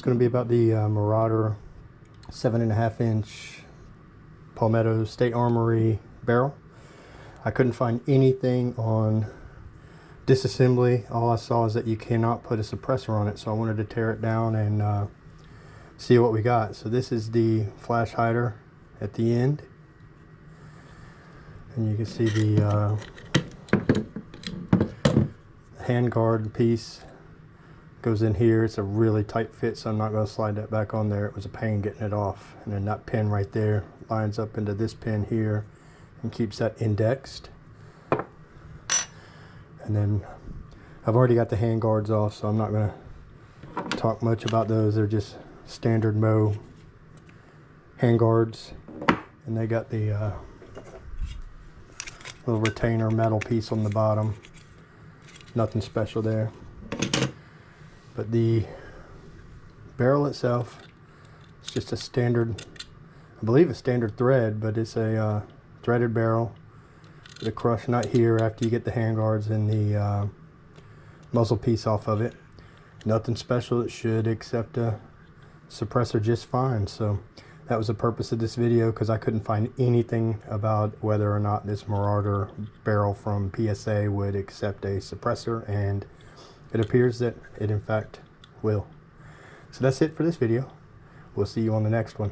is going to be about the Marauder 7.5-inch Palmetto State Armory barrel. I couldn't find anything on disassembly. All I saw is that you cannot put a suppressor on it, so I wanted to tear it down and see what we got. So this is the flash hider at the end, and you can see the handguard piece goes in here. It's a really tight fit, so I'm not going to slide that back on there. It was a pain getting it off. And then that pin right there lines up into this pin here and keeps that indexed. And then I've already got the handguards off, so I'm not going to talk much about those. They're just standard Mo handguards, and they got the little retainer metal piece on the bottom. Nothing special there. But the barrel itself is just a standard, I believe a standard thread, but it's a threaded barrel with a crush nut here after you get the handguards and the muzzle piece off of it. Nothing special. It should accept a suppressor just fine. So that was the purpose of this video, because I couldn't find anything about whether or not this Marauder barrel from PSA would accept a suppressor, and it appears that it in fact will. So that's it for this video. We'll see you on the next one.